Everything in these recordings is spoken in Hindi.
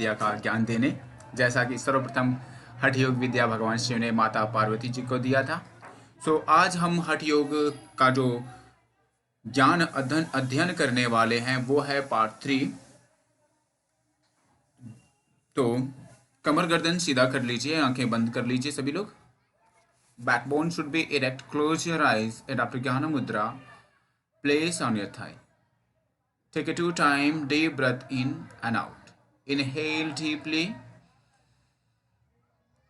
विद्या का ज्ञान देने। जैसा कि सर्वप्रथम हठ योग विद्या भगवान शिव ने माता पार्वती जी को दिया था। सो आज हम हठ योग का जो ज्ञान अध्ययन करने वाले हैं वो है पार्ट 3। तो कमर गर्दन सीधा कर लीजिए, आंखें बंद कर लीजिए सभी लोग। Backbone should be erect, close your eyes and after ज्ञान मुद्रा place on your thigh. Take a 2-time deep breath in and out. Inhale deeply.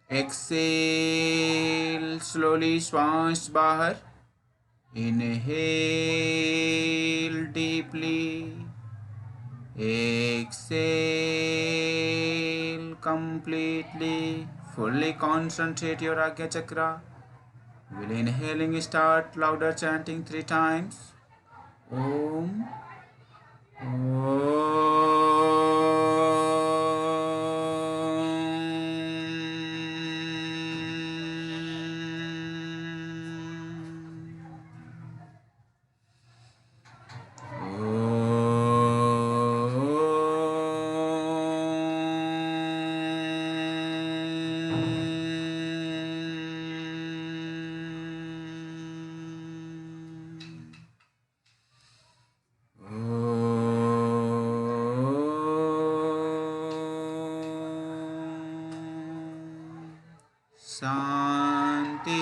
Exhale slowly, श्वास बाहर. Inhale deeply. Exhale completely. Fully concentrate your Agya Chakra. Will inhaling start louder chanting 3 times. Om. शांति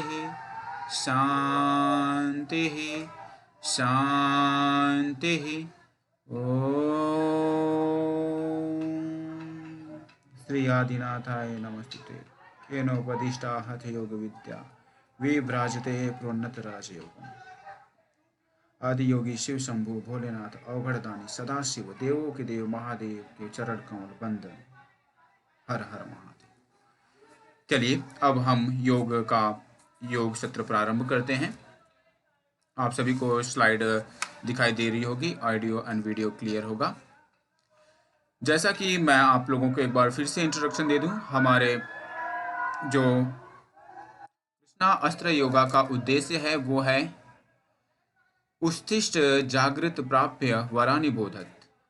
शांति शांति। ओम श्री आदिनाथाय नमस्ते। केनोपदिष्टा हठ योग विद्या विभ्राजते प्रोन्नत राजयोगम। आदि योगी शिव शंभु भोलेनाथ अवघड़दानी सदाशिव देवों के देव महादेव के चरण कमल बंदन। हर हर महादेव। चलिए अब हम योग सत्र प्रारंभ करते हैं। आप सभी को स्लाइड दिखाई दे रही होगी, ऑडियो एंड वीडियो क्लियर होगा। जैसा कि मैं आप लोगों को एक बार फिर से इंट्रोडक्शन दे दूं, हमारे जो कृष्णा अस्त्र योगा का उद्देश्य है वो है उत्तिष्ठ जागृत प्राप्य वरानि बोधत,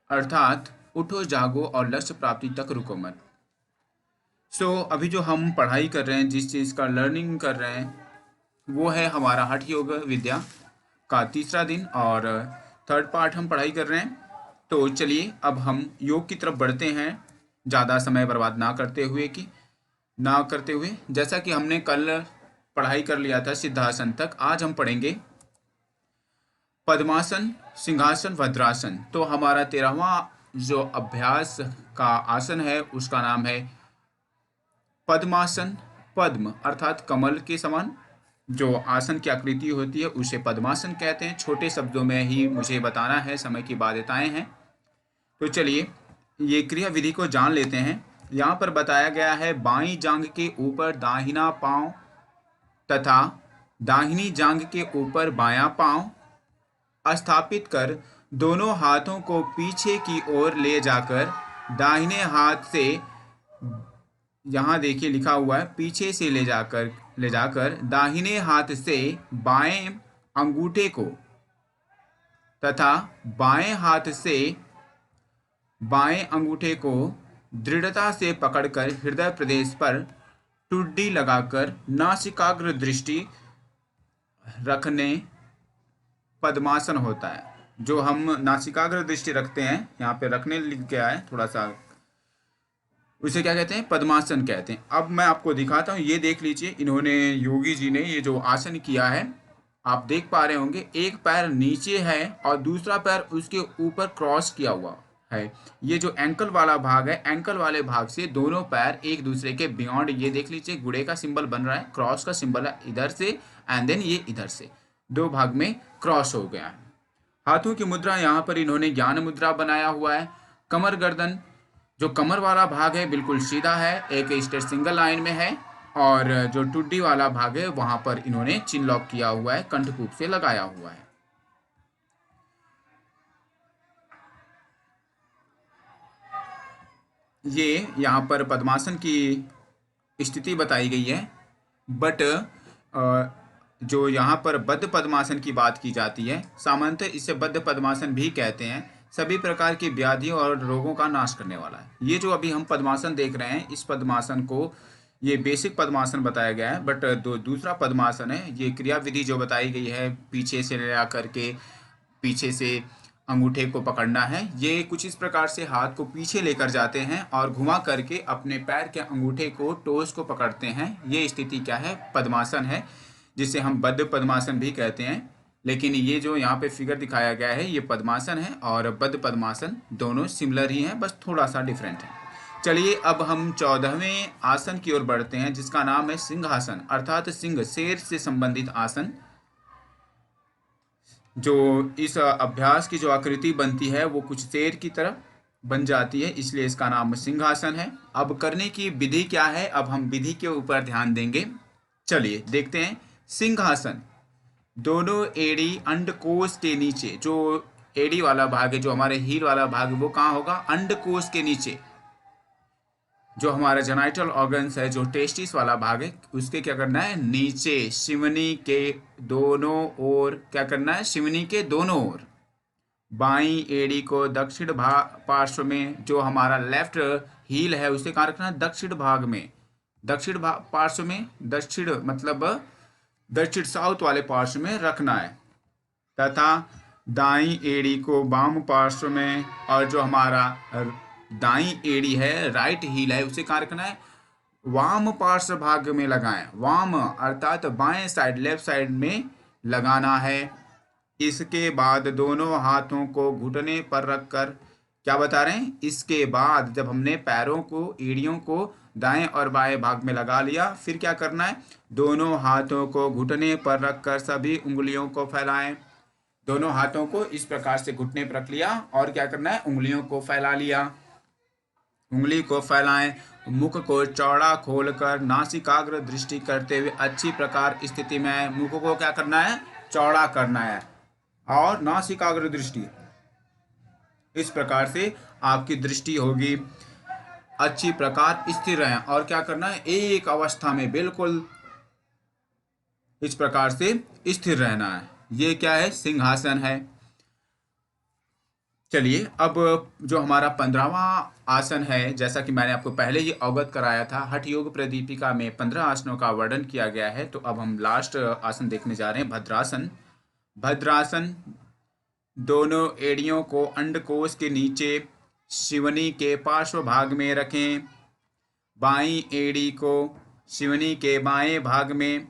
अर्थात उठो जागो और लक्ष्य प्राप्ति तक रुको मत। अभी जो हम पढ़ाई कर रहे हैं, जिस चीज़ का लर्निंग कर रहे हैं वो है हमारा हठ योग विद्या का 3रा दिन और 3rd पार्ट हम पढ़ाई कर रहे हैं। तो चलिए अब हम योग की तरफ बढ़ते हैं, ज़्यादा समय बर्बाद ना करते हुए। जैसा कि हमने कल पढ़ाई कर लिया था सिद्धासन तक, आज हम पढ़ेंगे पद्मासन, सिंहासन, वज्रासन। तो हमारा 13वां जो अभ्यास का आसन है उसका नाम है पद्मासन। पद्म अर्थात कमल के समान जो आसन की आकृति होती है उसे पद्मासन कहते हैं। छोटे शब्दों में ही मुझे बताना है, समय की बाध्यताएं हैं। तो चलिए ये क्रिया विधि को जान लेते हैं। यहाँ पर बताया गया है बाईं जांघ के ऊपर दाहिना पांव तथा दाहिनी जांघ के ऊपर बायां पांव स्थापित कर दोनों हाथों को पीछे की ओर ले जाकर दाहिने हाथ से, यहाँ देखिए लिखा हुआ है पीछे से ले जाकर दाहिने हाथ से बाएं अंगूठे को तथा बाएं हाथ से बाएं अंगूठे को दृढ़ता से पकड़कर हृदय प्रदेश पर टुड्डी लगाकर नासिकाग्र दृष्टि रखने पद्मासन होता है। जो हम नासिकाग्र दृष्टि रखते हैं, यहाँ पे रखने लिख के आए थोड़ा सा, उसे क्या कहते हैं? पद्मासन कहते हैं। अब मैं आपको दिखाता हूँ, ये देख लीजिए, इन्होंने योगी जी ने ये जो आसन किया है आप देख पा रहे होंगे, एक पैर नीचे है और दूसरा पैर उसके ऊपर क्रॉस किया हुआ है। ये जो एंकल वाला भाग है, एंकल वाले भाग से दोनों पैर एक दूसरे के बियॉन्ड, ये देख लीजिए गुड़े का सिंबल बन रहा है, क्रॉस का सिंबल है इधर से एंड देन ये इधर से 2 भाग में क्रॉस हो गया है। हाथों की मुद्रा यहाँ पर इन्होंने ज्ञान मुद्रा बनाया हुआ है। कमर गर्दन, जो कमर वाला भाग है बिल्कुल सीधा है, एक स्ट्रेट सिंगल लाइन में है, और जो टुड्डी वाला भाग है वहां पर इन्होंने चिन लॉक किया हुआ है, कंठकूप से लगाया हुआ है। ये यहाँ पर पद्मासन की स्थिति बताई गई है, बट जो यहाँ पर बद्ध पद्मासन की बात की जाती है, सामान्यतः इसे बद्ध पद्मासन भी कहते हैं। सभी प्रकार की व्याधियों और रोगों का नाश करने वाला है। ये जो अभी हम पद्मासन देख रहे हैं, इस पद्मासन को ये बेसिक पद्मासन बताया गया है, बट दूसरा पद्मासन है, ये क्रिया विधि जो बताई गई है, पीछे से ले आकर के पीछे से अंगूठे को पकड़ना है। ये कुछ इस प्रकार से हाथ को पीछे लेकर जाते हैं और घुमा करके अपने पैर के अंगूठे को, टोस को पकड़ते हैं। ये स्थिति क्या है? पद्मासन है, जिसे हम बद्ध पद्मासन भी कहते हैं। लेकिन ये जो यहाँ पे फिगर दिखाया गया है, ये पद्मासन है और बद्ध पद्मासन दोनों सिमिलर ही हैं, बस थोड़ा सा डिफरेंट है। चलिए अब हम 14वें आसन की ओर बढ़ते हैं, जिसका नाम है सिंहासन, अर्थात सिंह, शेर से संबंधित आसन। जो इस अभ्यास की जो आकृति बनती है वो कुछ शेर की तरह बन जाती है, इसलिए इसका नाम सिंहासन है। अब करने की विधि क्या है? अब हम विधि के ऊपर ध्यान देंगे। चलिए देखते हैं। सिंहासन, दोनों एड़ी अंडकोश के नीचे, जो एड़ी वाला भाग है, जो हमारे हील वाला भाग, वो कहाँ होगा? अंडकोश के नीचे। जो हमारा जेनाइटल ऑर्गन्स है, जो टेस्टिस वाला भाग है, उसके क्या करना है? नीचे शिवनी के दोनों ओर क्या करना है? शिवनी के दोनों ओर। बाई एड़ी को दक्षिण पार्श्व में, जो हमारा लेफ्ट हील है उसे कहाँ रखना है? दक्षिण भाग में, दक्षिण पार्श्व में, दक्षिण मतलब दक्षिण साउथ वाले पार्श्व में रखना है। तथा दाई एड़ी को वाम पार्श्व में, और जो हमारा दाई एड़ी है, राइट हील है, उसे कहाँ रखना है? वाम पार्श्व भाग में लगाएं। वाम अर्थात बाएं साइड, लेफ्ट साइड में लगाना है। इसके बाद दोनों हाथों को घुटने पर रखकर, क्या बता रहे हैं? इसके बाद जब हमने पैरों को, एड़ियों को दाएं और बाएं भाग में लगा लिया, फिर क्या करना है? दोनों हाथों को घुटने पर रखकर सभी उंगलियों को फैलाएं। दोनों हाथों को इस प्रकार से घुटने पर रख लिया और क्या करना है? उंगलियों को फैला लिया। उंगली को फैलाएं। मुख को चौड़ा खोलकर नासिकाग्र दृष्टि करते हुए अच्छी प्रकार स्थिति में मुख को क्या करना है? चौड़ा करना है और नासिकाग्र दृष्टि, इस प्रकार से आपकी दृष्टि होगी। अच्छी प्रकार स्थिर रहें और क्या करना है? एक अवस्था में बिल्कुल इस प्रकार से स्थिर रहना है। ये क्या है? सिंहासन है। चलिए अब जो हमारा 15वां आसन है, जैसा कि मैंने आपको पहले ही अवगत कराया था, हठ योग प्रदीपिका में 15 आसनों का वर्णन किया गया है। तो अब हम लास्ट आसन देखने जा रहे हैं, भद्रासन। भद्रासन, दोनों एड़ियों को अंडकोश के नीचे शिवनी के पार्श्व भाग में रखें। बाईं एड़ी को शिवनी के बाएं भाग में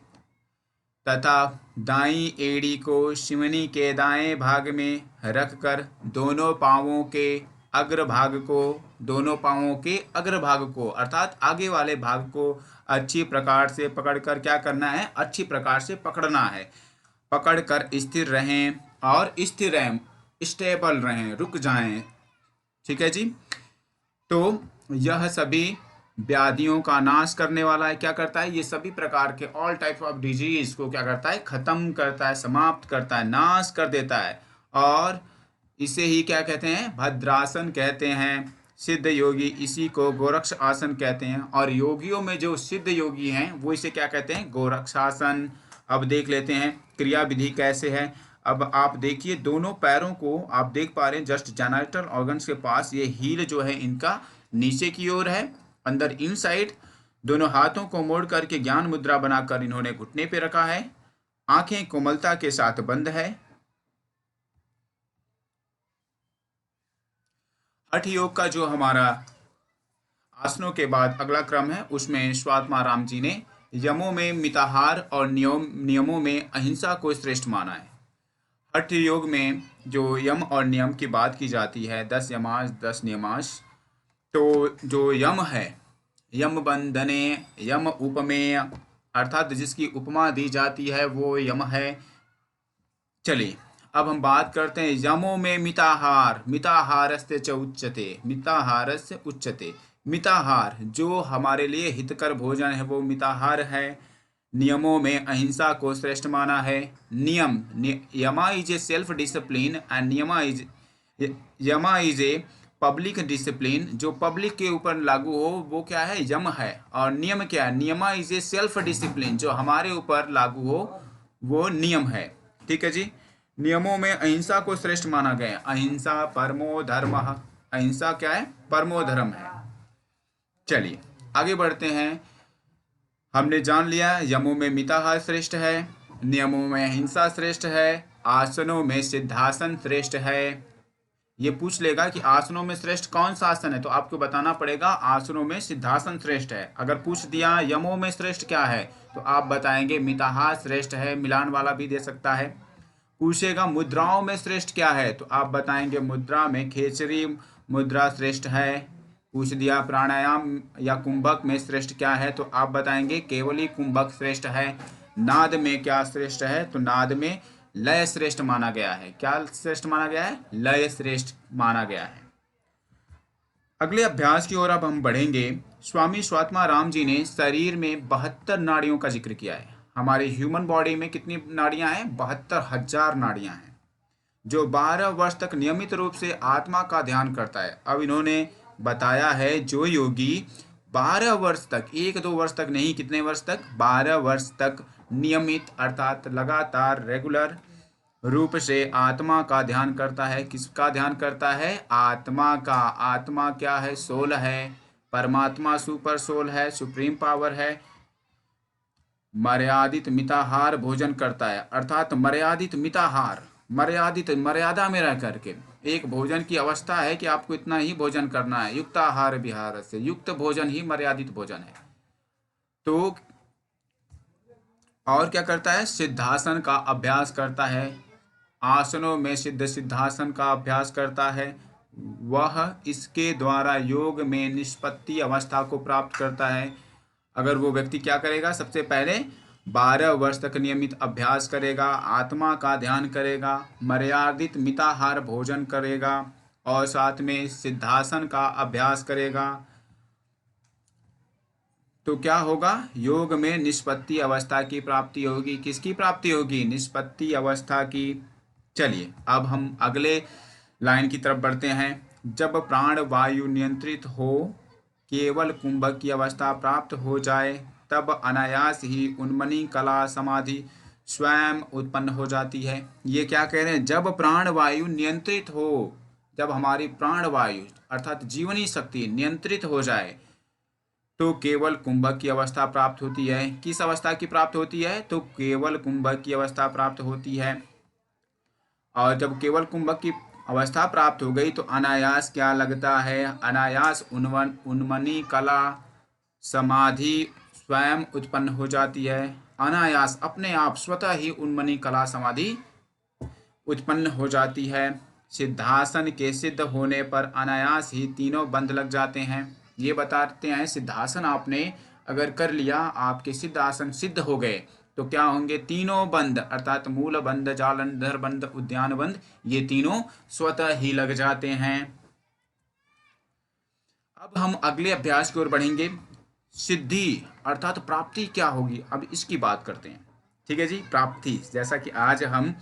तथा दाईं एड़ी को शिवनी के दाएं भाग में रखकर दोनों पांवों के अग्रभाग को अर्थात आगे वाले भाग को अच्छी प्रकार से पकड़कर क्या करना है? अच्छी प्रकार से पकड़ना है। पकड़कर स्थिर रहें और स्थिर रहें, स्टेबल रहें, रुक जाएं। ठीक है जी। तो यह सभी व्याधियों का नाश करने वाला है। क्या करता है? ये सभी प्रकार के ऑल टाइप ऑफ डिजीज को क्या करता है? खत्म करता है, समाप्त करता है, नाश कर देता है। और इसे ही क्या कहते हैं? भद्रासन कहते हैं। सिद्ध योगी इसी को गोरक्ष आसन कहते हैं, और योगियों में जो सिद्ध योगी हैं वो इसे क्या कहते हैं? गोरक्षासन। अब देख लेते हैं क्रिया विधि कैसे है। अब आप देखिए, दोनों पैरों को आप देख पा रहे हैं, जस्ट जेनाइटल ऑर्गन्स के पास ये हील जो है इनका नीचे की ओर है, अंदर इनसाइड। दोनों हाथों को मोड़ करके ज्ञान मुद्रा बनाकर इन्होंने घुटने पे रखा है। आंखें कोमलता के साथ बंद है। हठ योग का जो हमारा आसनों के बाद अगला क्रम है, उसमें स्वात्मा राम जी ने यमों में मिताहार और नियमों में अहिंसा को श्रेष्ठ माना है। हठ योग में जो यम और नियम की बात की जाती है, 10 यमास 10 नियमास, तो जो यम है, यम बंधने, यम उपमेय, अर्थात जिसकी उपमा दी जाती है वो यम है। चलिए अब हम बात करते हैं यमों में मिताहार। मिताहारस्य च उच्यते, मिताहारस्य उच्यते। मिताहार जो हमारे लिए हितकर भोजन है वो मिताहार है। नियमों में अहिंसा को श्रेष्ठ माना है। नियम, यमा is a self discipline and यमा इज ए पब्लिक डिसिप्लिन। जो पब्लिक के ऊपर लागू हो वो क्या है? यम है। और नियम क्या है? नियमा इज ए सेल्फ डिसिप्लिन, जो हमारे ऊपर लागू हो वो नियम है। ठीक है जी। नियमों में अहिंसा को श्रेष्ठ माना गया है। अहिंसा परमो धर्मः, अहिंसा क्या है? परमो धर्म है। चलिए आगे बढ़ते हैं। हमने जान लिया यमों में मिताहार श्रेष्ठ है, नियमों में अहिंसा श्रेष्ठ है, आसनों में सिद्धासन श्रेष्ठ है। ये पूछ लेगा कि आसनों में श्रेष्ठ कौन सा आसन है, तो आपको बताना पड़ेगा आसनों में सिद्धासन श्रेष्ठ है। अगर पूछ दिया यमों में श्रेष्ठ क्या है, तो आप बताएंगे मिताहार श्रेष्ठ है, मिलान वाला भी दे सकता है। पूछेगा मुद्राओं में श्रेष्ठ क्या है, तो आप बताएंगे मुद्रा में खेचरी मुद्रा श्रेष्ठ है। पूछ दिया प्राणायाम या कुंभक में श्रेष्ठ क्या है, तो आप बताएंगे केवली कुंभक श्रेष्ठ है। नाद में क्या श्रेष्ठ है, तो नाद में लय श्रेष्ठ माना गया है। क्या श्रेष्ठ माना गया है? लय श्रेष्ठ माना गया है। अगले अभ्यास की ओर अब हम बढ़ेंगे। स्वामी स्वात्मा राम जी ने शरीर में 72 नाड़ियों का जिक्र किया है। हमारे ह्यूमन बॉडी में कितनी नाड़ियां हैं? 72,000 नाड़ियां हैं, जो 12 वर्ष तक नियमित रूप से आत्मा का ध्यान करता है। अब इन्होंने बताया है जो योगी 12 वर्ष तक, 1-2 वर्ष तक नहीं, कितने वर्ष तक? 12 वर्ष तक नियमित अर्थात लगातार रेगुलर रूप से आत्मा का ध्यान करता है। किसका ध्यान करता है? आत्मा का। आत्मा क्या है? सोल है। परमात्मा सुपर सोल है, सुप्रीम पावर है। मर्यादित मिताहार भोजन करता है, अर्थात मर्यादित मिताहार, मर्यादित मर्यादा में रह करके। एक भोजन की अवस्था है कि आपको इतना ही भोजन करना है। युक्त आहार विहार से, युक्त भोजन ही मर्यादित भोजन है। तो और क्या करता है? सिद्धासन का अभ्यास करता है। आसनों में सिद्धासन का अभ्यास करता है। वह इसके द्वारा योग में निष्पत्ति अवस्था को प्राप्त करता है। अगर वो व्यक्ति क्या करेगा? सबसे पहले 12 वर्ष तक नियमित अभ्यास करेगा, आत्मा का ध्यान करेगा, मर्यादित मिताहार भोजन करेगा और साथ में सिद्धासन का अभ्यास करेगा, तो क्या होगा? योग में निष्पत्ति अवस्था की प्राप्ति होगी। किसकी प्राप्ति होगी? निष्पत्ति अवस्था की। चलिए अब हम अगले लाइन की तरफ बढ़ते हैं। जब प्राण वायु नियंत्रित हो, केवल कुंभक की अवस्था प्राप्त हो जाए, तब अनायास ही उन्मनी कला समाधि स्वयं उत्पन्न हो जाती है। ये क्या कह रहे हैं? जब प्राण वायु नियंत्रित हो, जब हमारी प्राण वायु अर्थात जीवनी शक्ति नियंत्रित हो जाए, तो केवल कुंभक की अवस्था प्राप्त होती है। किस अवस्था की प्राप्त होती है? तो केवल कुंभक की अवस्था प्राप्त होती है। और जब केवल कुंभक की अवस्था प्राप्त हो गई तो अनायास क्या लगता है? अनायास उन्मनी कला समाधि स्वयं उत्पन्न हो जाती है। अनायास अपने आप स्वतः ही उन्मनी कला समाधि उत्पन्न हो जाती है। सिद्धासन के सिद्ध होने पर अनायास ही तीनों बंध लग जाते हैं। ये बताते हैं सिद्धासन आपने अगर कर लिया, आपके सिद्धासन सिद्ध हो गए, तो क्या होंगे? तीनों बंध अर्थात मूल बंध, जालंधर बंध, उद्यान बंध, ये तीनों स्वतः ही लग जाते हैं। अब हम अगले अभ्यास की ओर बढ़ेंगे। सिद्धि अर्थात प्राप्ति क्या होगी, अब इसकी बात करते हैं। ठीक है जी, प्राप्ति। जैसा कि आज हम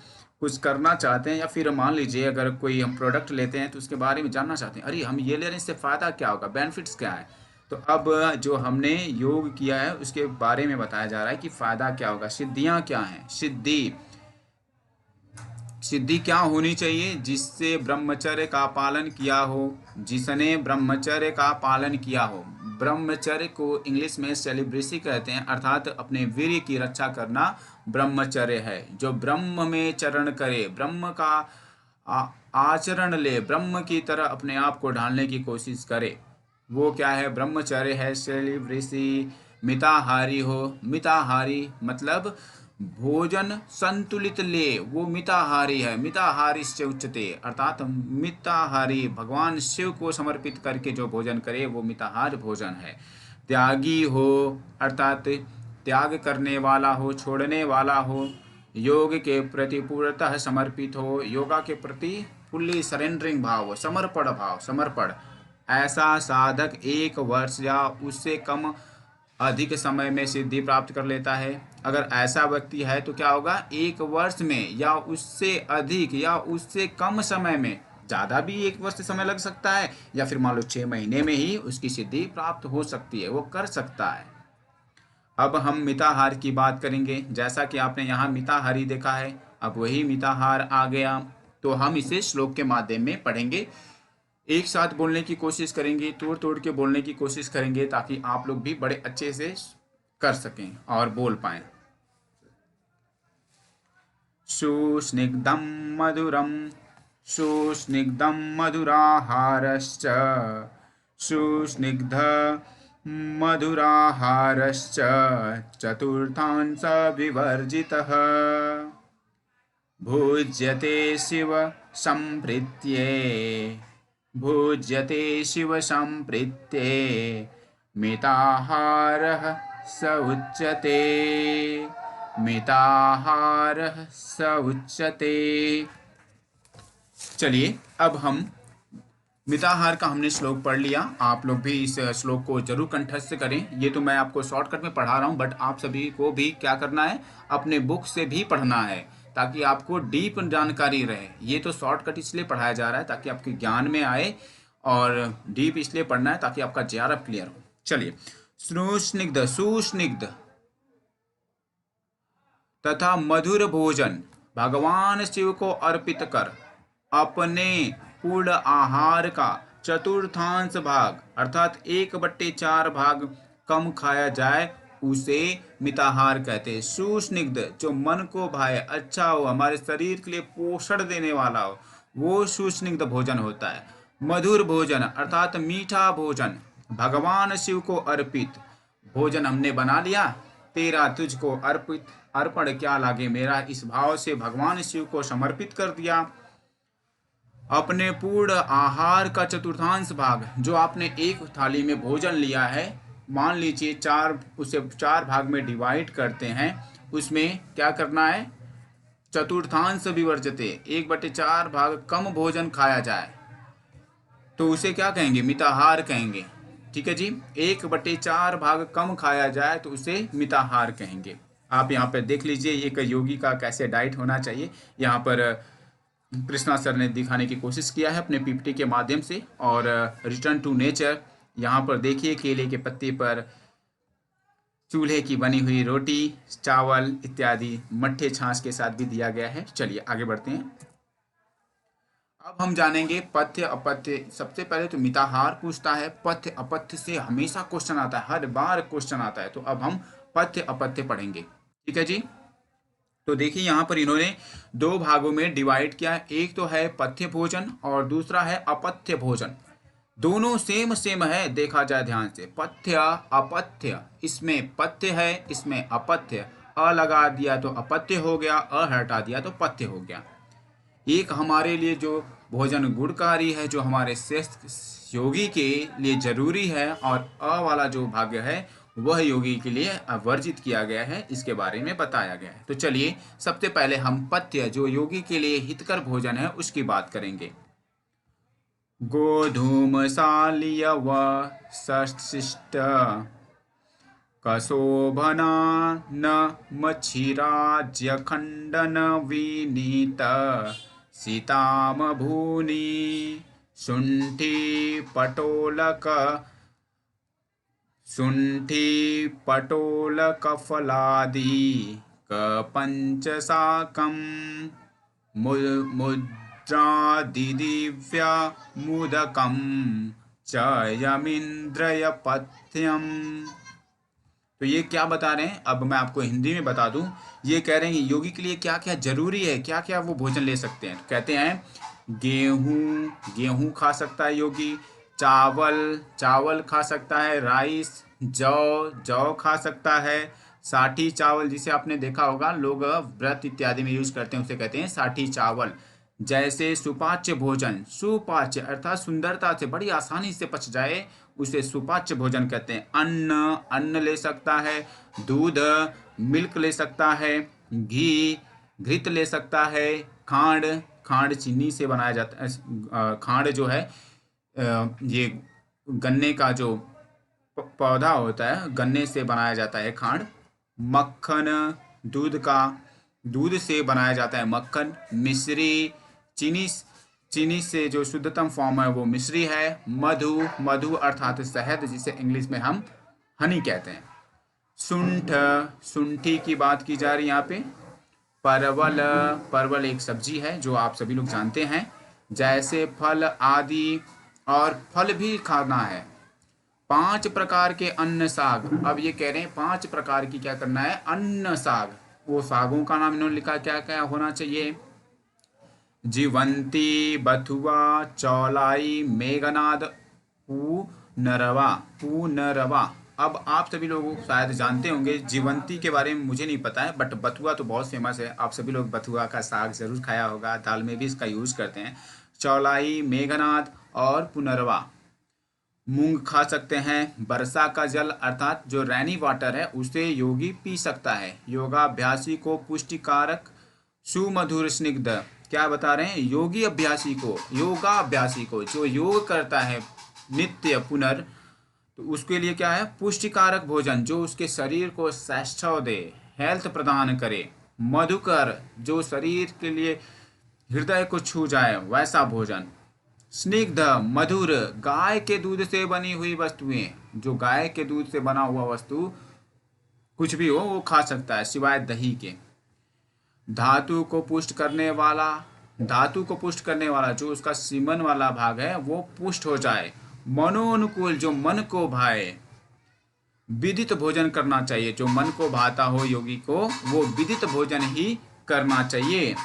कुछ करना चाहते हैं या फिर मान लीजिए अगर कोई हम प्रोडक्ट लेते हैं तो उसके बारे में जानना चाहते हैं, अरे हम ये ले रहे हैं, इससे फ़ायदा क्या होगा, बेनिफिट्स क्या है। तो अब जो हमने योग किया है उसके बारे में बताया जा रहा है कि फ़ायदा क्या होगा, सिद्धियाँ क्या हैं। सिद्धि क्या होनी चाहिए? जिससे ब्रह्मचर्य का पालन किया हो, जिसने ब्रह्मचर्य का पालन किया हो। ब्रह्मचर्य को इंग्लिश में सेलिब्रेसी कहते हैं, अर्थात अपने वीर्य की रक्षा करना ब्रह्मचर्य है। जो ब्रह्म में चरण करे, ब्रह्म का आचरण ले, ब्रह्म की तरह अपने आप को ढालने की कोशिश करे, वो क्या है? ब्रह्मचर्य है। सेलिब्रेसी मिताहारी हो, मिताहारी मतलब भोजन संतुलित ले, वो मिताहारी है। मिताहारी से उच्चते अर्थात मिताहारी भगवान शिव को समर्पित करके जो भोजन करे वो मिताहार भोजन है। त्यागी हो अर्थात त्याग करने वाला हो, छोड़ने वाला हो। योग के प्रति पूर्णतः समर्पित हो, योगा के प्रति फुल्ली सरेंडरिंग भाव हो, समर्पण। ऐसा साधक 1 वर्ष या उससे कम अधिक समय में सिद्धि प्राप्त कर लेता है। अगर ऐसा व्यक्ति है तो क्या होगा? 1 वर्ष में या उससे अधिक या उससे कम समय में, ज़्यादा भी 1 वर्ष समय लग सकता है या फिर मान लो 6 महीने में ही उसकी सिद्धि प्राप्त हो सकती है, वो कर सकता है। अब हम मिताहार की बात करेंगे। जैसा कि आपने यहाँ मिताहारी देखा है, अब वही मिताहार आ गया। तो हम इसे श्लोक के माध्यम में पढ़ेंगे, एक साथ बोलने की कोशिश करेंगे, तोड़ तोड़ के बोलने की कोशिश करेंगे, ताकि आप लोग भी बड़े अच्छे से कर सकें और बोल पाएं। सुस्निग्धं मधुरं, सुस्निग्धं मधुराहारश्च, सुस्निग्ध मधुराहारश्च चतुर्थांश विवर्जितः, भुज्यते शिव संप्रीत्ये, भुज्यते शिव संप्रीत्ये, मिताहारः स उच्यते, मिताहारः स उच्यते। चलिए अब हम मिताहार का हमने श्लोक पढ़ लिया। आप लोग भी इस श्लोक को जरूर कंठस्थ करें। ये तो मैं आपको शॉर्टकट में पढ़ा रहा हूँ, बट आप सभी को भी क्या करना है, अपने बुक से भी पढ़ना है, ताकि आपको डीप जानकारी रहे। ये तो शॉर्टकट इसलिए पढ़ाया जा रहा है ताकि आपके ज्ञान में आए, और डीप इसलिए पढ़ना है ताकि आपका जेआरएफ क्लियर हो। चलिए, सुस्निग्ध, सुस्निग्ध तथा मधुर भोजन भगवान शिव को अर्पित कर अपने पूर्ण आहार का चतुर्थांश भाग अर्थात 1/4 भाग कम खाया जाए, उसे मिताहार कहते हैं। सुस्निग्ध, जो मन को भाए, अच्छा हो, हमारे शरीर के लिए पोषण देने वाला हो, वो सुस्निग्ध भोजन होता है। मधुर भोजन अर्थात मीठा भोजन, भगवान शिव को अर्पित, भोजन हमने बना लिया, तेरा तुझको अर्पित, अर्पण क्या लागे मेरा, इस भाव से भगवान शिव को समर्पित कर दिया। अपने पूर्ण आहार का चतुर्थांश भाग, जो आपने एक थाली में भोजन लिया है, मान लीजिए उसे 4 भाग में डिवाइड करते हैं, उसमें क्या करना है, चतुर्थांश विवर्जते, 1/4 भाग कम भोजन खाया जाए, तो उसे क्या कहेंगे, मिताहार कहेंगे। ठीक है जी, 1/4 भाग कम खाया जाए तो उसे मिताहार कहेंगे। आप यहाँ पर देख लीजिए एक योगी का कैसे डाइट होना चाहिए। यहाँ पर कृष्णा सर ने दिखाने की कोशिश किया है अपने पीपीटी के माध्यम से। और रिटर्न टू नेचर, यहाँ पर देखिए केले के पत्ते पर चूल्हे की बनी हुई रोटी, चावल इत्यादि मट्ठे छाछ के साथ भी दिया गया है। चलिए आगे बढ़ते हैं। अब हम जानेंगे पथ्य अपथ्य। सबसे पहले तो मिताहार पूछता है, पथ्य अपथ्य से हमेशा क्वेश्चन आता है, हर बार क्वेश्चन आता है। तो अब हम पथ्य अपथ्य पढ़ेंगे। ठीक है जी, तो देखिए यहाँ पर इन्होंने 2 भागों में डिवाइड किया है। एक तो है पथ्य भोजन और दूसरा है अपथ्य भोजन। दोनों सेम है, देखा जाए ध्यान से, पथ्य अपथ्य, इसमें पथ्य है, इसमें अपथ्य, अ लगा दिया तो अपथ्य हो गया, अ हटा दिया तो पथ्य हो गया। एक हमारे लिए जो भोजन गुणकारी है, जो हमारे श्रेष्ठ योगी के लिए जरूरी है, और अ वाला जो भाग्य है वह योगी के लिए वर्जित किया गया है, इसके बारे में बताया गया है। तो चलिए सबसे पहले हम पथ्य, जो योगी के लिए हितकर भोजन है, उसकी बात करेंगे। गोधूमसालीय व सशिष्ट कसोभना न मच्छिराज्य खंडन विनीत सीताम भूनि शुंठी पटोलक, शुंठी पटोलक फलादि कपंचसाकं मुद्रादिदिव्या मुदकं च यमिन्द्रय पथ्यम। तो ये क्या बता रहे हैं, अब मैं आपको हिंदी में बता दूं। ये कह रहे हैं योगी के लिए क्या क्या जरूरी है, क्या क्या वो भोजन ले सकते हैं। तो कहते हैं गेहूं खा सकता है योगी, चावल खा सकता है, राइस जौ खा सकता है, साठी चावल, जिसे आपने देखा होगा लोग व्रत इत्यादि में यूज करते हैं, उसे कहते हैं साठी चावल। जैसे सुपाच्य भोजन, सुपाच्य अर्थात सुंदरता से बड़ी आसानी से पच जाए, उसे सुपाच्य भोजन कहते हैं। अन्न ले सकता है, दूध मिल्क ले सकता है, घी घृत ले सकता है, खांड चीनी से बनाया जाता है। खांड जो है ये गन्ने का जो पौधा होता है, गन्ने से बनाया जाता है खांड। मक्खन दूध से बनाया जाता है मक्खन। मिश्री चीनी से जो शुद्धतम फॉर्म है वो मिश्री है। मधु अर्थात शहद, जिसे इंग्लिश में हम हनी कहते हैं। शुंठी की बात की जा रही है यहाँ पे। परवल, परवल एक सब्जी है जो आप सभी लोग जानते हैं। जैसे फल आदि, और फल भी खाना है। 5 प्रकार के अन्न साग, अब ये कह रहे हैं 5 प्रकार की क्या करना है, अन्न साग। वो सागों का नाम इन्होंने लिखा, क्या क्या होना चाहिए, जीवंती, बथुआ, चौलाई, मेघनाद, पुनरवा, पुनरवा। अब आप सभी लोग शायद जानते होंगे, जीवंती के बारे में मुझे नहीं पता है, बट बथुआ तो बहुत फेमस है। आप सभी लोग बथुआ का साग जरूर खाया होगा, दाल में भी इसका यूज करते हैं। चौलाई, मेघनाद और पुनरवा। मूंग खा सकते हैं। वर्षा का जल अर्थात जो रैनी वाटर है उसे योगी पी सकता है। योगाभ्यासी को पुष्टिकारक, सुमधुर स्निग्ध। क्या बता रहे हैं, योगी अभ्यासी को, योगाभ्यासी को जो योग करता है नित्य पुनर्, तो उसके लिए क्या है, पुष्टिकारक भोजन जो उसके शरीर को सैष्ठव दे, हेल्थ प्रदान करे। मधुकर, जो शरीर के लिए हृदय को छू जाए वैसा भोजन। स्निग्ध, मधुर, गाय के दूध से बनी हुई वस्तुएं, जो गाय के दूध से बना हुआ वस्तु कुछ भी हो वो खा सकता है सिवाय दही के। धातु को पुष्ट करने वाला, धातु को पुष्ट करने वाला जो उसका सीमन वाला भाग है वो पुष्ट हो जाए। मनोनुकूल, जो मन को भाए। विदित भोजन करना चाहिए, जो मन को भाता हो योगी को वो विदित भोजन ही करना चाहिए।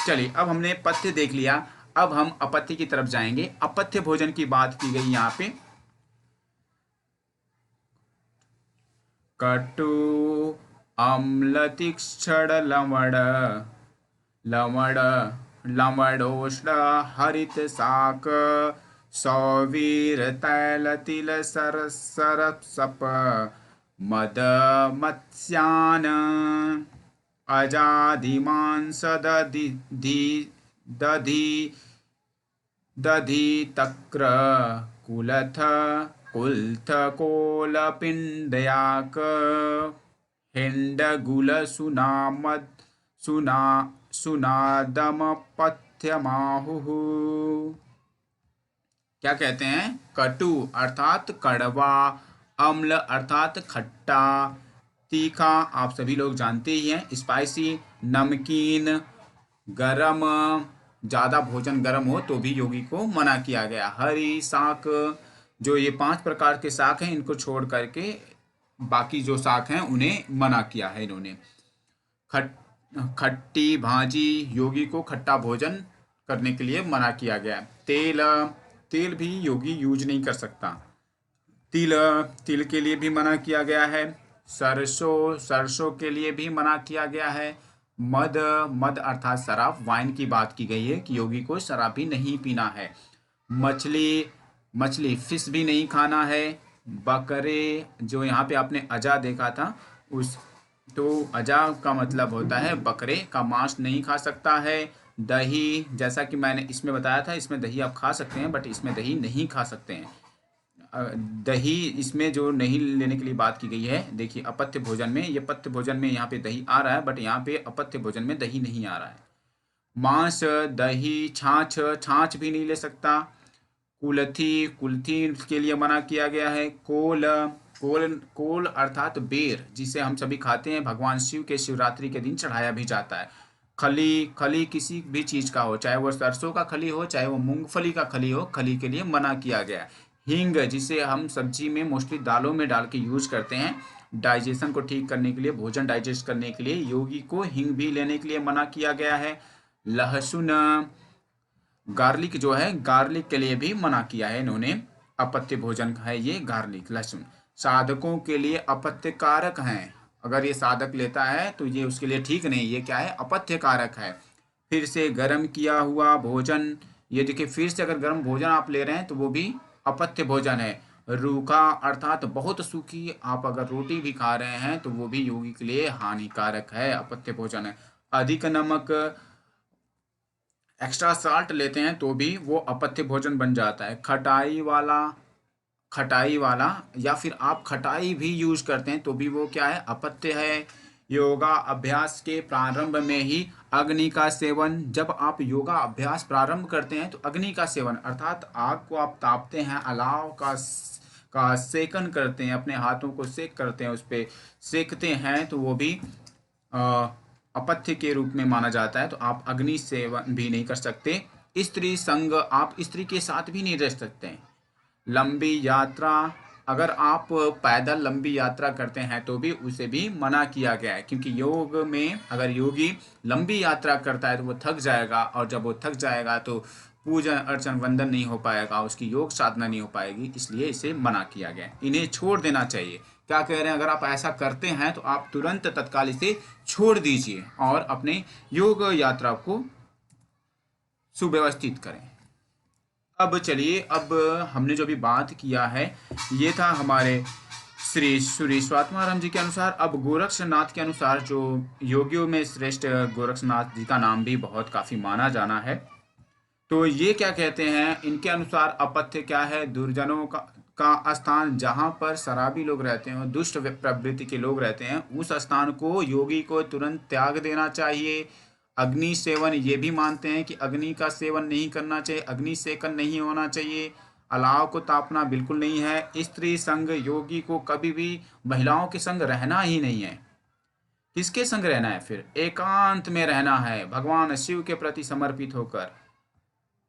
चलिए, अब हमने पथ्य देख लिया, अब हम अपथ्य की तरफ जाएंगे। अपथ्य भोजन की बात की गई यहाँ पे। कटु, अम्ल, तीक्ष्ण, लवण, लवण, लवणोष्ण, हरित शाक, सौवीर, तैल, तिल, सप, मद, मत्स्यान, अजादि, मांस, दधि, दधि, तक्र, कुलथ, कुल्थ, कोल, पिंडयाक, हिंड, गुल, सुनामद, सुनादम, पथ्यमाहुः। क्या कहते हैं, कटु अर्थात कड़वा, अम्ल अर्थात खट्टा, तीखा आप सभी लोग जानते ही हैं, स्पाइसी, नमकीन, गरम, ज़्यादा भोजन गरम हो तो भी योगी को मना किया गया। हरी, शाक, जो ये 5 प्रकार के शाक हैं इनको छोड़ करके बाकी जो शाक हैं उन्हें मना किया है इन्होंने। खट्टी भाजी, योगी को खट्टा भोजन करने के लिए मना किया गया। तेल, तेल भी योगी यूज नहीं कर सकता। तिल, तिल के लिए भी मना किया गया है। सरसों, सरसों के लिए भी मना किया गया है। मद, मद अर्थात शराब, वाइन की बात की गई है कि योगी को शराब भी नहीं पीना है। मछली, मछली फिश भी नहीं खाना है। बकरे, जो यहाँ पे आपने अजा देखा था उस, तो अजा का मतलब होता है बकरे का मांस नहीं खा सकता है। दही, जैसा कि मैंने इसमें बताया था, इसमें दही आप खा सकते हैं बट इसमें दही नहीं खा सकते हैं। दही इसमें जो नहीं लेने के लिए बात की गई है, देखिए अपथ्य भोजन में, ये पथ्य भोजन में यहाँ पे दही आ रहा है बट यहाँ पे अपथ्य भोजन में दही नहीं आ रहा है। मांस, दही, छाछ, छाछ भी नहीं ले सकता। कुलथी, कुल्थी के लिए मना किया गया है। कोल, कोल अर्थात बेर, जिसे हम सभी खाते हैं, भगवान शिव के शिवरात्रि के दिन चढ़ाया भी जाता है। खली, खली किसी भी चीज़ का हो, चाहे वो सरसों का खली हो चाहे वो मूंगफली का खली हो, खली के लिए मना किया गया है। हींग, जिसे हम सब्जी में मोस्टली दालों में डाल के यूज करते हैं डाइजेशन को ठीक करने के लिए, भोजन डाइजेस्ट करने के लिए, योगी को हींग भी लेने के लिए मना किया गया है। लहसुन, गार्लिक जो है, गार्लिक के लिए भी मना किया है इन्होंने। अपत्य भोजन है ये गार्लिक, लहसुन। साधकों के लिए अपत्य कारक हैं, अगर ये साधक लेता है तो ये उसके लिए ठीक नहीं, ये क्या है, अपत्य कारक है। फिर से गर्म किया हुआ भोजन, ये देखिए फिर से अगर गर्म भोजन आप ले रहे हैं तो वो भी अपत्य भोजन है। रूखा अर्थात बहुत सूखी, आप अगर रोटी भी खा रहे हैं तो वो भी योगी के लिए हानिकारक है, अपत्य भोजन है। अधिक नमक, एक्स्ट्रा साल्ट लेते हैं तो भी वो अपत्य भोजन बन जाता है। खटाई वाला, खटाई वाला या फिर आप खटाई भी यूज करते हैं तो भी वो क्या है, अपत्य है। योगा अभ्यास के प्रारंभ में ही अग्नि का सेवन, जब आप योगा अभ्यास प्रारंभ करते हैं तो अग्नि का सेवन अर्थात आग को आप तापते हैं, अलाव का सेकन करते हैं, अपने हाथों को सेक करते हैं, उस पर सेकते हैं तो वो भी अपथ्य के रूप में माना जाता है, तो आप अग्नि सेवन भी नहीं कर सकते। स्त्री संग, आप स्त्री के साथ भी नहीं रह सकते। लंबी यात्रा, अगर आप पैदल लंबी यात्रा करते हैं तो भी उसे भी मना किया गया है, क्योंकि योग में अगर योगी लंबी यात्रा करता है तो वो थक जाएगा, और जब वो थक जाएगा तो पूजन अर्चन वंदन नहीं हो पाएगा, उसकी योग साधना नहीं हो पाएगी, इसलिए इसे मना किया गया है। इन्हें छोड़ देना चाहिए। क्या कह रहे हैं, अगर आप ऐसा करते हैं तो आप तुरंत तत्काल इसे छोड़ दीजिए और अपने योग यात्रा को सुव्यवस्थित करें। अब चलिए, अब हमने जो भी बात किया है ये था हमारे श्री सुरेश्वरात्माराम जी के अनुसार। अब गोरक्षनाथ के अनुसार, जो योगियों में श्रेष्ठ गोरक्षनाथ जी का नाम भी बहुत काफ़ी माना जाना है, तो ये क्या कहते हैं, इनके अनुसार अपथ्य क्या है, दुर्जनों का स्थान, जहाँ पर शराबी लोग रहते हैं, दुष्ट प्रवृत्ति के लोग रहते हैं, उस स्थान को योगी को तुरंत त्याग देना चाहिए। अग्नि सेवन, ये भी मानते हैं कि अग्नि का सेवन नहीं करना चाहिए, अग्नि सेकन नहीं होना चाहिए, अलाव को तापना बिल्कुल नहीं है। स्त्री संग, योगी को कभी भी महिलाओं के संग रहना ही नहीं है। किसके संग रहना है फिर, एकांत में रहना है, भगवान शिव के प्रति समर्पित होकर।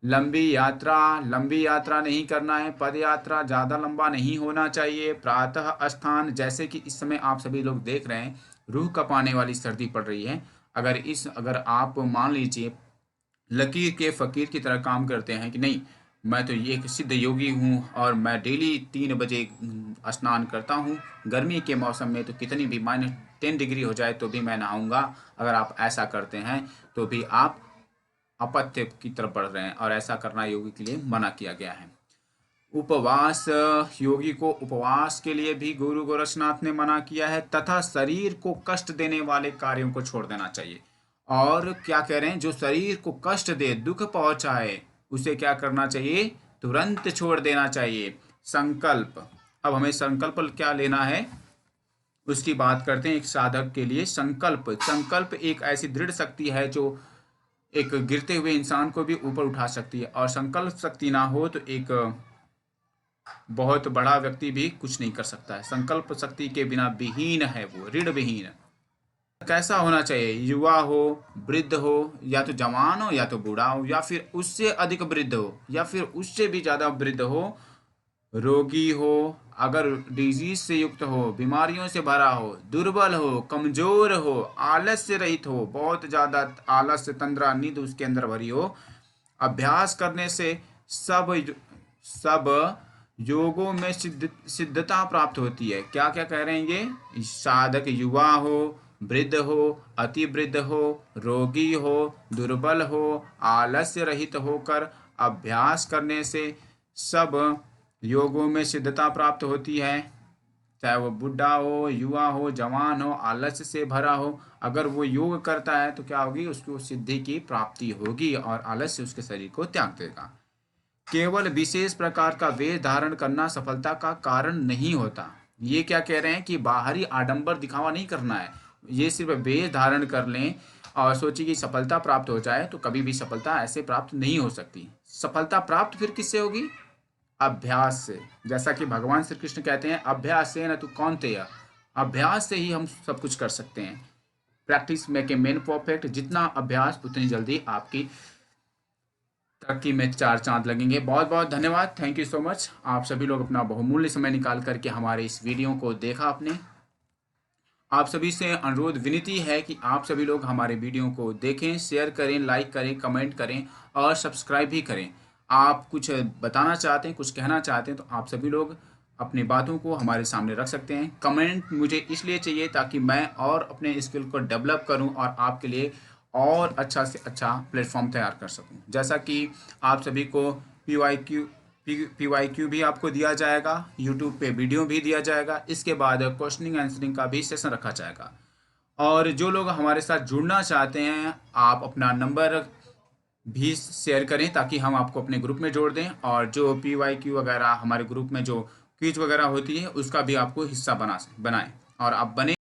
लंबी यात्रा नहीं करना है, पद यात्रा ज़्यादा लंबा नहीं होना चाहिए। प्रातः स्थान, जैसे कि इस समय आप सभी लोग देख रहे हैं रूह कपाने वाली सर्दी पड़ रही है, अगर आप मान लीजिए लकीर के फकीर की तरह काम करते हैं कि नहीं, मैं तो एक सिद्ध योगी हूँ और मैं डेली 3 बजे स्नान करता हूँ, गर्मी के मौसम में तो कितनी भी -10 डिग्री हो जाए तो भी मैं नहाऊंगा, अगर आप ऐसा करते हैं तो भी आप अपथ्य की तरफ बढ़ रहे हैं, और ऐसा करना योगी के लिए मना किया गया है। उपवास, योगी को उपवास के लिए भी गुरु गोरक्षनाथ ने मना किया है, तथा शरीर को कष्ट देने वाले कार्यों को छोड़ देना चाहिए। और क्या कह रहे हैं, जो शरीर को कष्ट दे, दुख पहुंचाए, उसे क्या करना चाहिए, तुरंत छोड़ देना चाहिए। संकल्प, अब हमें संकल्प क्या लेना है उसकी बात करते हैं। एक साधक के लिए संकल्प एक ऐसी दृढ़ शक्ति है जो एक गिरते हुए इंसान को भी ऊपर उठा सकती है, और संकल्प शक्ति ना हो तो एक बहुत बड़ा व्यक्ति भी कुछ नहीं कर सकता है। संकल्प शक्ति के बिना विहीन है वो, ऋण विहीन। कैसा होना चाहिए, युवा हो, वृद्ध हो, या तो जवान हो, या तो बूढ़ा हो, या फिर उससे अधिक वृद्ध हो, या फिर उससे भी ज़्यादा वृद्ध हो, रोगी हो, अगर डिजीज से युक्त हो, बीमारियों से भरा हो, दुर्बल हो, कमजोर हो, आलस्य रहित हो, बहुत ज़्यादा आलस्य तंद्रा नींद उसके अंदर भरी हो। अभ्यास करने से सब योगों में सिद्धता प्राप्त होती है। क्या क्या कह रहे हैं ये, साधक युवा हो, वृद्ध हो, अति वृद्ध हो, रोगी हो, दुर्बल हो, आलस्य रहित होकर अभ्यास करने से सब योगों में सिद्धता प्राप्त होती है। चाहे वो बुढ़ा हो, युवा हो, जवान हो, आलस्य से भरा हो, अगर वो योग करता है तो क्या होगी, उसको सिद्धि की प्राप्ति होगी और आलस्य उसके शरीर को त्याग देगा। केवल विशेष प्रकार का वेश धारण करना सफलता का कारण नहीं होता। ये क्या कह रहे हैं कि बाहरी आडंबर दिखावा नहीं करना है, ये सिर्फ वेश धारण कर लें और सोचिए कि सफलता प्राप्त हो जाए, तो कभी भी सफलता ऐसे प्राप्त नहीं हो सकती। सफलता प्राप्त फिर किससे होगी, अभ्यास से। जैसा कि भगवान श्री कृष्ण कहते हैं, अभ्यास से न तो कौन्तेय, अभ्यास से ही हम सब कुछ कर सकते हैं। Practice make a man perfect, जितना अभ्यास उतनी जल्दी आपकी तरक्की में 4 चांद लगेंगे। बहुत बहुत धन्यवाद, थैंक यू सो मच। आप सभी लोग अपना बहुमूल्य समय निकाल करके हमारे इस वीडियो को देखा आपने। आप सभी से अनुरोध विनती है कि आप सभी लोग हमारे वीडियो को देखें, शेयर करें, लाइक करें, कमेंट करें और सब्सक्राइब भी करें। आप कुछ बताना चाहते हैं, कुछ कहना चाहते हैं, तो आप सभी लोग अपनी बातों को हमारे सामने रख सकते हैं। कमेंट मुझे इसलिए चाहिए ताकि मैं और अपने स्किल को डेवलप करूं और आपके लिए और अच्छा से अच्छा प्लेटफॉर्म तैयार कर सकूं। जैसा कि आप सभी को PYQ भी आपको दिया जाएगा, यूट्यूब पे वीडियो भी दिया जाएगा, इसके बाद क्वेश्चनिंग आंसरिंग का भी सेशन रखा जाएगा। और जो लोग हमारे साथ जुड़ना चाहते हैं, आप अपना नंबर भी शेयर करें ताकि हम आपको अपने ग्रुप में जोड़ दें, और जो PYQ वगैरह हमारे ग्रुप में जो क्विज वगैरह होती है उसका भी आपको हिस्सा बनाएं, और आप बने।